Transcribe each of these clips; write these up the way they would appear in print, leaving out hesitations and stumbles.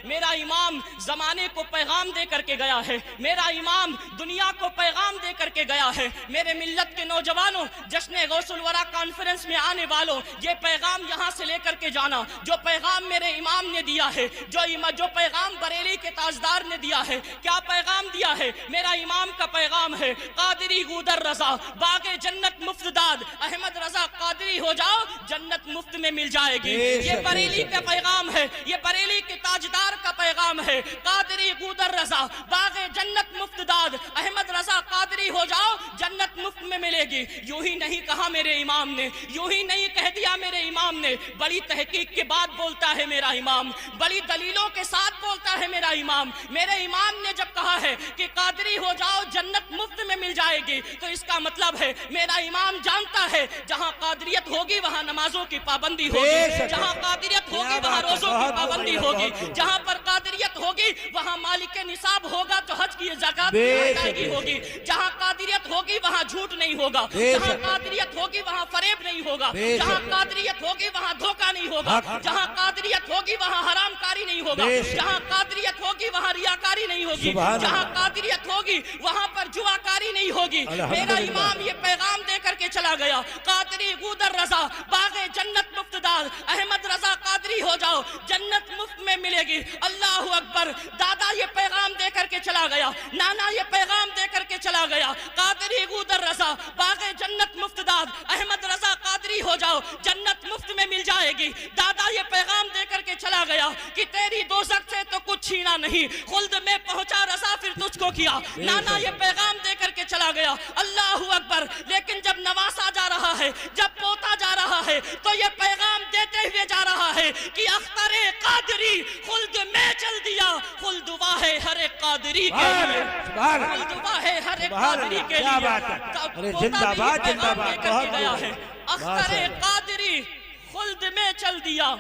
میرا امام زمانے کو پیغام دے کر کے گیا ہے، میرا امام دنیا کو پیغام دے کر کے گیا ہے۔ میرے ملت کے نوجوانوں، جشن غوث الورا کانفرنس میں آنے والوں، یہ پیغام یہاں سے لے کر کے جانا، جو پیغام میرے امام نے دیا ہے، جو پیغام بریلی کے تاجدار نے دیا ہے۔ کیا پیغام دیا ہے؟ میرا امام کا پیغام ہے، قادری گودر رضا باغ جنت مفت داد، احمد رضا قادری ہو جاؤ جنت مفت میں مل جائے گی۔ یہ بریلی کا پیغام ہے، یہ بریلی کے تاجدار کا پیغام ہے، قادری گودر رضا باغ جنت مفت داد، احمد رضا قادری ہو جاؤ جنت مفت میں ملے گی۔ یوں ہی نہیں کہا میرے امام نے، یوں ہی نہیں کہہ دیا میرے امام نے، بڑی تحقیق کے بعد بولتا ہے میرا امام، بڑی دلیلوں کے ساتھ بولتا ہے میرا امام۔ میرے امام نے جب کہا ہے کہ قادری ہو جاؤ جنت مفت میں مل جائے گی، تو اس کا مطلب ہے میرا امام جانتا ہے جہاں قادریت ہوگی وہاں نمازوں کی پابندی ہوگی، جہاں قادریت ہوگی وہاں روزوں کی پابندی ہوگی، جہاں پر قادریت ہوگی وہاں مالک نصاب ہوگا تو حج کی زکات ادائیگی ہوگی، جہاں قادریت ہوگی وہاں جھوٹ نہیں ہوگا، جہاں قادریت ہوگی وہاں فریب نہیں ہوگا، جہاں قادریت ہوگی وہاں دھوکہ نہیں ہوگا، جہاں قادریت ہوگی وہاں حرام کاری نہیں ہوگا، جہاں قادریت ہوگی وہاں ریاکاری نہیں ہوگی، جہاں قادریت ہوگی وہاں پر جوا کاری نہیں ہوگی۔ میرا امام یہ پیغام دے کر کے چلا گیا، قادری گودر رضا باغ جنت مفت داد، احمد رضا قادری ہو جاؤ جنت مفت میں ملے گی۔ اللہ اکبر۔ دادا یہ پیغام دے کر کے چلا گیا، نانا یہ پیغام دے کر کے چلا گیا، قادری گودر رضا باغ جنت مفت داد، احمد رضا قادری ہو جاؤ جنت مفت میں مل جائے گی۔ دادا یہ پیغام دے کر کے چلا گیا کہ تیری دوزخ سے تو کچھ چھینا نہیں، خلد میں پہنچا رضا پھر تجھ کو کیا۔ نانا یہ پیغام دے کر کے چلا گیا، اللہ اکبر۔ لیکن جب نواسا جا رہا ہے، جب پوتا جا رہا ہے، تو یہ پیغام دیتے ہوئے جا رہا ہے کہ اختر قادری خلد میں چل دیا، خلد واہ ہر ایک قادری کے لیے، خلد واہ ہر ایک قادری کے لیے۔ پوتا بھی یہ پیغام دے کر کے گیا ہے، اختر قادری خلد میں چل دیا،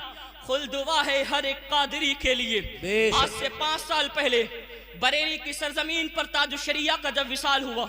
خلد واہ ہر ایک قادری کے لیے۔ آج سے 5 سال پہلے بریلی کی سرزمین پر تاج الشریعہ کا جب وصال ہوا،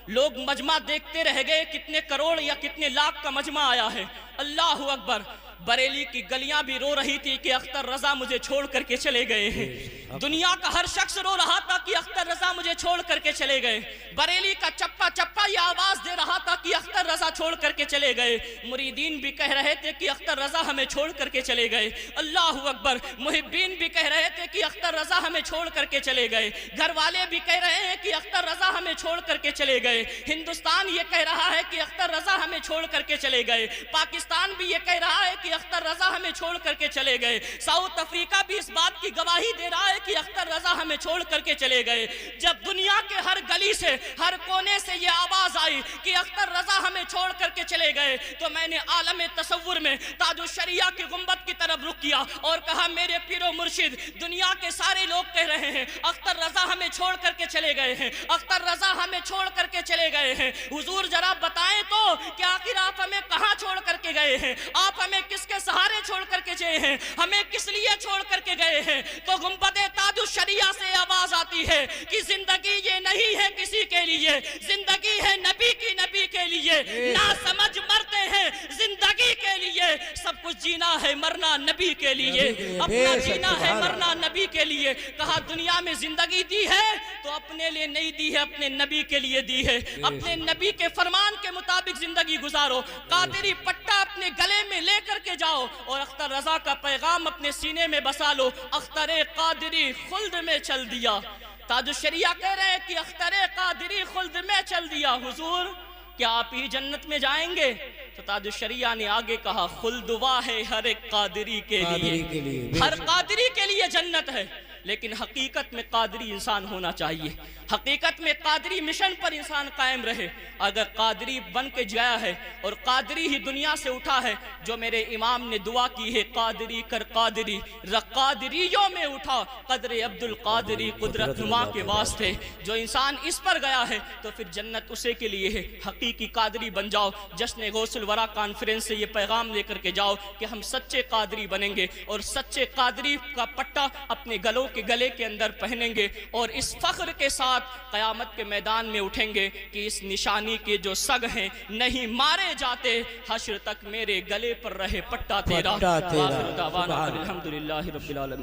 لوگ مجمع دیکھتے رہ گئے، کتنے کروڑ یا کتنے لاکھ کا مجمع آیا ہے۔ اللہ اکبر۔ بریلی کی گلیاں بھی رو رہی تھی کہ اختر رضا مجھے چھوڑ کر کے چلے گئے ہیں، دنیا کا ہر شخص رو رہا تھا کہ اختر رضا مجھے چھوڑ کر کے چلے گئے۔ بریلی کا چپا چپا یہ آواز دے رہا تھا کہ اختر رضا چھوڑ کر کے چلے گئے۔ مریدین بھی کہہ رہے تھے کہ اختر رضا ہمیں چھوڑ کر کے چلے گئے۔ اللہ اکبر۔ محبین بھی کہہ رہے تھے کہ اختر رضا ہمیں چھوڑ کر کے چلے گئے، گھر والے بھی کہہ رہے ہیں کہ اختر رضا ہمیں چھوڑ کر کے چلے گئے، ہندوستان یہ کہہ رہا ہے کہ اختر رضا ہمیں چھوڑ کر کے چلے گئے، پاکستان بھی یہ کہہ رہا ہے کہ اختر رضا ہمیں چھوڑ کر کے چلے گئے، ساؤتھ افریقہ بھی اس بات کی گواہی دے رہا ہے کہ اختر رضا ہمیں چھوڑ کر کے چلے گئے۔ جب دنیا کے ہر گلی سے، ہر کونے سے یہ آواز آئی کہ اختر رضا ہمیں چھوڑ کر کے چلے گئے، تو میں نے عالم تصور میں تاج الشریعہ کی گنبد کی طرف رخ کیا اور کہا میرے پیر و مرشد، دنیا کے سارے لوگ کہہ رہے ہیں اختر رضا ہمیں چھوڑ کر کے چلے گئے ہیں، اختر رضا ہمیں چھوڑ کر کے چلے گئے ہیں، حضور ذرا بتائیں تو کہ آخر آپ ہمیں کہاں چھوڑ کر کے گئے ہیں، آپ ہمیں کس کے سہارے چھوڑ کر کے گئے ہیں، ہمیں کس لیے چھوڑ کر کے گئے ہیں؟ تو گنبد تاج الشریعہ سے آواز آتی ہے کہ زندگی یہ نہیں ہے کسی کے لیے، زندگی ہے نبی کی، نبی کے لیے، نہ سمجھ مرتے ہیں زندگی کے لیے، سب کچھ جینا ہے مرنا نبی کے لیے، اپنا جینا ہے مرنا نبی کے لیے۔ کہا دنیا میں زندگی دی ہے تو اپنے لیے نہیں دی ہے، اپنے نبی کے لیے دی ہے، اپنے نبی کے فرمان کے مطابق زندگی گزارو، قادری پٹا اپنے گلے میں لے کر کے جاؤ اور اختر رضا کا پیغام اپنے سینے میں بسا لو، اختر قادری خلد میں چل دیا۔ تاج الشریعہ کہہ رہے ہیں کہ اختر قادری خلد میں چل دیا، حضور کیا آپ ہی جنت میں جائیں گے؟ تو تاج الشریعہ نے آگے کہا خلد واہ ہر ایک قادری کے لیے، ہر قادری کے لیے جنت ہے، لیکن حقیقت میں قادری انسان ہونا چاہیے، حقیقت میں قادری مشن پر انسان قائم رہے۔ اگر قادری بن کے جایا ہے اور قادری ہی دنیا سے اٹھا ہے، جو میرے امام نے دعا کی ہے قادری کر قادری قادریوں میں اٹھا قدر عبد القادری قدرت نما کے واسطے، جو انسان اس پر گیا ہے تو پھر جنت اسے کے لیے ہے۔ حقیقی قادری بن جاؤ، جشن غوث الورا کانفرنس سے یہ پیغام لے کر کے جاؤ کہ ہم سچے قادری بنیں گے اور سچے قادری کا پٹا اپنے گلوں کے گلے کے اندر پہنیں گے اور اس فخر کے ساتھ قیامت کے میدان میں اٹھیں گے کہ اس نشانی کے جو سگ ہیں نہیں مارے جاتے، حشر تک میرے گلے پر رہے پٹا تیرا۔ الحمدللہ رب العالمین۔